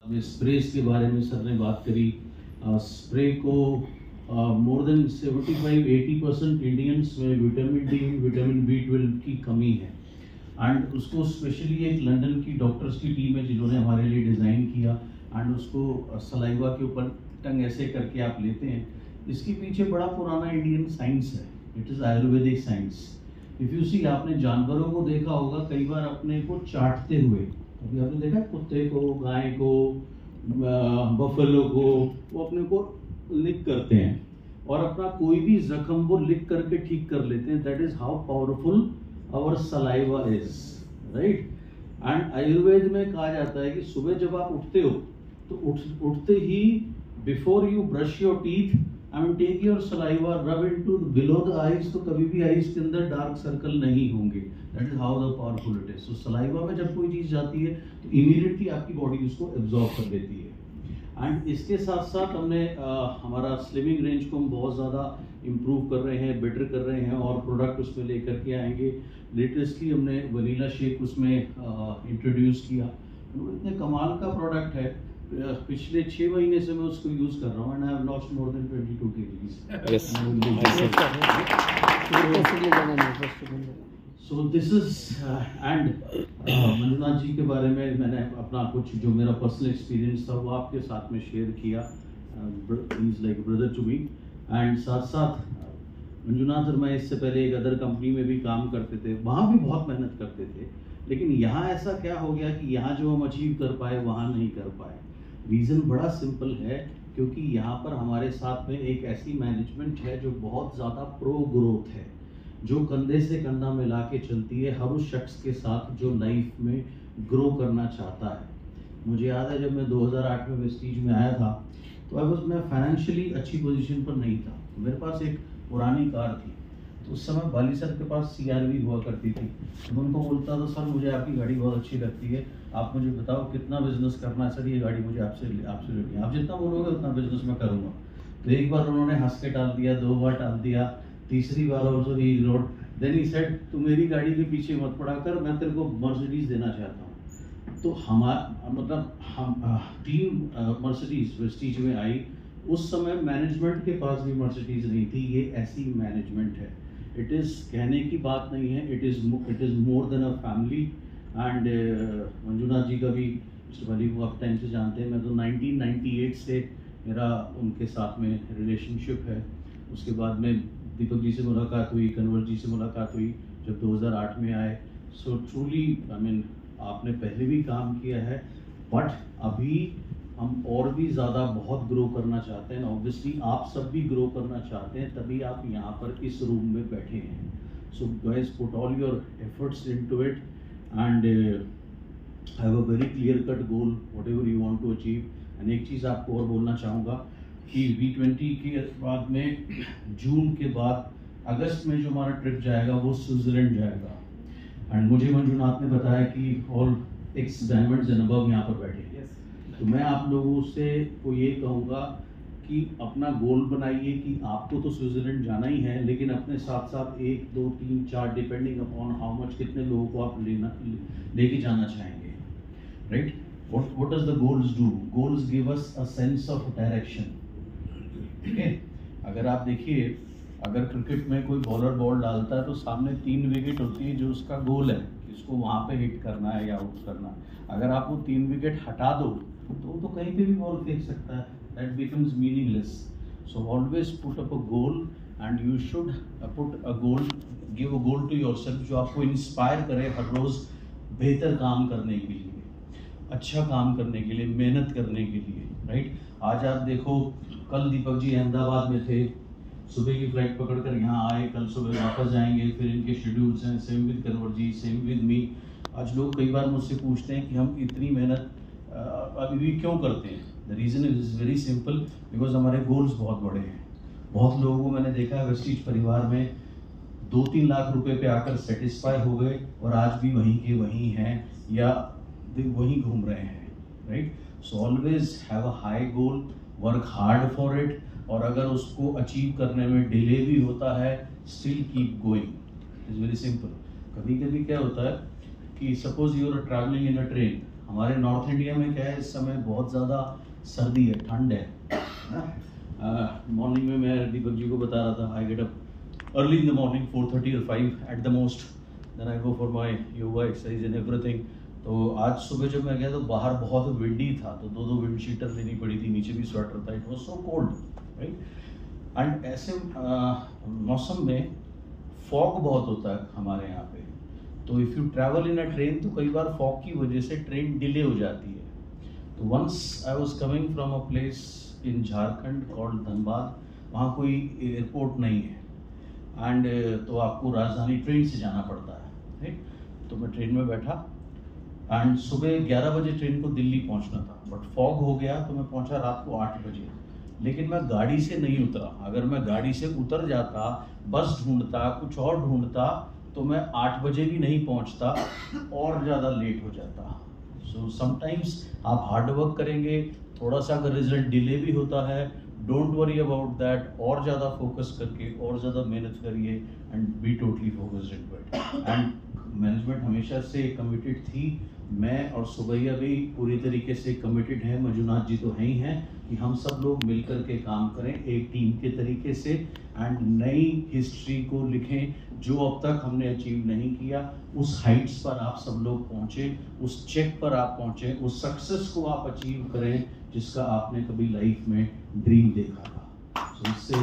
स्प्रेस के बारे में सर ने बात करी। स्प्रे को मोर देन 75-80% इंडियंस में विटामिन डी, विटामिन B12 की कमी है। एंड उसको स्पेशली एक लंदन की डॉक्टर्स की टीम है जिन्होंने हमारे लिए डिज़ाइन किया। एंड उसको सलाइवा के ऊपर टंग ऐसे करके आप लेते हैं। इसके पीछे बड़ा पुराना इंडियन साइंस है। It is ayurvedic science. If you see, आपने जानवरों को देखा होगा कई बार अपने को चाटते हुए। अभी आपने देखा कुत्ते को, गाय को, बफेलो को, वो अपने को लिक करते हैं और अपना कोई भी जख्म वो लिक करके ठीक कर लेते हैं। That is how powerful our saliva is, right. And Ayurveda में कहा जाता है कि सुबह जब आप उठते हो तो उठते ही before you brush your teeth, I mean take your saliva, rub into below the eyes, तो कभी भी आईज के अंदर डार्क सर्कल नहीं होंगे। That is how the powerful it is. So saliva में जब कोई चीज़ जाती है तो इमीडिएटली आपकी बॉडी उसको एब्जॉर्ब कर लेती है। एंड इसके साथ साथ हमने हमारा स्लिमिंग रेंज को हम बहुत ज़्यादा इम्प्रूव कर रहे हैं, बेटर कर रहे हैं और प्रोडक्ट उसमें लेकर के आएंगे। लेटेस्टली हमने वनीला शेक उसमें इंट्रोड्यूस किया। वो इतने कमाल का प्रोडक्ट है। पिछले 6 महीने से मैं उसको यूज़ कर रहा हूँ and I have lost more than 22 kgs। Yes. So this is and Manjunath ji के बारे में मैंने अपना कुछ जो मेरा पर्सनल एक्सपीरियंस था वो आपके साथ में शेयर किया। He is like brother to me. And साथ साथ मंजुनाथ और मैं इससे पहले एक अदर कंपनी में भी काम करते थे, वहाँ भी बहुत मेहनत करते थे। लेकिन यहाँ ऐसा क्या हो गया कि यहाँ जो हम अचीव कर पाए वहाँ नहीं कर पाए। रीज़न बड़ा सिंपल है, क्योंकि यहाँ पर हमारे साथ में एक ऐसी मैनेजमेंट है जो बहुत ज़्यादा प्रो ग्रोथ है, जो कंधे से कंधा मिला के चलती है हर उस शख्स के साथ जो लाइफ में ग्रो करना चाहता है। मुझे याद है जब मैं 2008 में वेस्टीज में आया था तो मैं फाइनेंशियली अच्छी पोजीशन पर नहीं था। मेरे पास एक पुरानी कार थी, तो उस समय बाली सर के पास CRV हुआ करती थी। तो मैं उनको बोलता था, सर मुझे आपकी गाड़ी बहुत अच्छी लगती है, आप मुझे बताओ कितना बिजनेस करना है। सर ये गाड़ी मुझे आपसे लेनी है, आप जितना बोलोगे उतना बिजनेस मैं करूँगा। तो एक बार उन्होंने हंस के टाल दिया, 2 बार टाल दिया, तीसरी बार also he ignored. Then he said, तू मेरी गाड़ी के पीछे मत पड़ा कर, मैं तेरे को मर्सिडीज देना चाहता हूँ। तो हम टीम मर्सिडीज वेस्टीज में आई। उस समय मैनेजमेंट के पास भी मर्सिडीज नहीं थी। ये ऐसी मैनेजमेंट है। इट इज़ कहने की बात नहीं है, it is more than a family. And Manjunath ji का भी मिस्टर वली को आप टाइम से जानते हैं। मैं तो 1998 से मेरा उनके साथ में रिलेशनशिप है। उसके बाद में दीपक जी से मुलाकात हुई, कन्वर जी से मुलाकात हुई जब 2008 में आए। सो ट्रूली आई मीन आपने पहले भी काम किया है, बट अभी हम और भी ज़्यादा बहुत ग्रो करना चाहते हैं। ऑब्वियसली आप सब भी ग्रो करना चाहते हैं, तभी आप यहाँ पर इस रूम में बैठे हैं। So guys, put all your efforts into it and have a very clear cut goal whatever you want to achieve. And एक चीज़ आपको और बोलना चाहूँगा कि V20 के बाद में जून के बाद अगस्त में जो हमारा ट्रिप जाएगा वो स्विट्ज़रलैंड जाएगा। एंड मुझे मंजुनाथ ने बताया कि all X diamonds and above यहाँ पर बैठे हैं। तो मैं आप लोगों से को ये कहूँगा कि अपना गोल बनाइए कि आपको तो स्विट्ज़रलैंड जाना ही है, लेकिन अपने साथ साथ 1, 2, 3, 4 डिपेंडिंग अपॉन हाउ मच कितने लोगों को आप लेके जाना चाहेंगे, right. What does the goals do? Goals give us a sense of direction. ठीक है। अगर आप देखिए, अगर क्रिकेट में कोई बॉलर बॉल डालता है तो सामने 3 विकेट होती है जो उसका गोल है, इसको वहाँ पे हिट करना है या आउट करना है। अगर आप वो 3 विकेट हटा दो तो कहीं पे भी बॉल फेंक सकता है। That becomes meaningless. So always put up a goal and you should put a goal, give a goal to yourself जो आपको इंस्पायर करे हर रोज़ बेहतर काम करने के लिए, अच्छा काम करने के लिए, मेहनत करने के लिए, राइट। आज आप देखो, कल दीपक जी अहमदाबाद में थे, सुबह की फ्लाइट पकड़कर यहाँ आए, कल सुबह वापस जाएंगे, फिर इनके शेड्यूल्स हैं। Same with Kanwar ji, same with me. आज लोग कई बार मुझसे पूछते हैं कि हम इतनी मेहनत अभी भी क्यों करते हैं। The reason is very simple, because हमारे गोल्स बहुत बड़े हैं। बहुत लोगों को मैंने देखा है वेस्टीज परिवार में 2-3 लाख रुपए पे आकर सेटिस्फाई हो गए और आज भी वहीं के वहीं हैं या वहीं घूम रहे हैं, right. So always have a high goal, work hard for it, और अगर उसको अचीव करने में डिले भी होता है, still keep going. It's very simple. कभी कभी क्या होता है कि suppose you are travelling in a train, हमारे नॉर्थ इंडिया में क्या है, इस समय बहुत ज़्यादा सर्दी है, ठंड है। मॉर्निंग में मैं दीपक जी को बता रहा था, I get up early in the morning 4:30 और 5 at the most, then I go for my yoga exercise and everything. तो आज सुबह जब मैं गया तो बाहर बहुत विंडी था, तो 2 विंड शीटर लेनी पड़ी थी, नीचे भी स्वेटर था, it was so cold, right. And ऐसे मौसम में फॉग बहुत होता है हमारे यहाँ पे, तो if you travel in a train तो कई बार फॉग की वजह से ट्रेन डिले हो जाती है। तो once I was coming from a place in Jharkhand called Dhanbad, वहाँ कोई एयरपोर्ट नहीं है, एंड तो आपको राजधानी ट्रेन से जाना पड़ता है, राइट। तो मैं ट्रेन में बैठा एंड सुबह 11 बजे ट्रेन को दिल्ली पहुंचना था, बट फॉग हो गया तो मैं पहुंचा रात को 8 बजे। लेकिन मैं गाड़ी से नहीं उतरा, अगर मैं गाड़ी से उतर जाता, बस ढूंढता, कुछ और ढूंढता, तो मैं 8 बजे भी नहीं पहुंचता और ज़्यादा लेट हो जाता। सो समटाइम्स आप हार्ड वर्क करेंगे, थोड़ा सा अगर रिजल्ट डिले भी होता है, डोंट वरी अबाउट दैट, और ज़्यादा फोकस करके और ज़्यादा मेहनत करिए and be totally focused into it. And management हमेशा से कमिटेड थी, मैं और सुबैया भी पूरी तरीके से कमिटेड हैं, मंजुनाथ जी तो हैं ही हैं, कि हम सब लोग मिलकर के काम करें एक टीम के तरीके से एंड नई हिस्ट्री को लिखें, जो अब तक हमने अचीव नहीं किया, उस हाइट्स पर आप सब लोग पहुँचे, उस चेक पर आप पहुँचे, उस सक्सेस को आप अचीव करें जिसका आपने कभी लाइफ में ड्रीम देखा था। तो इससे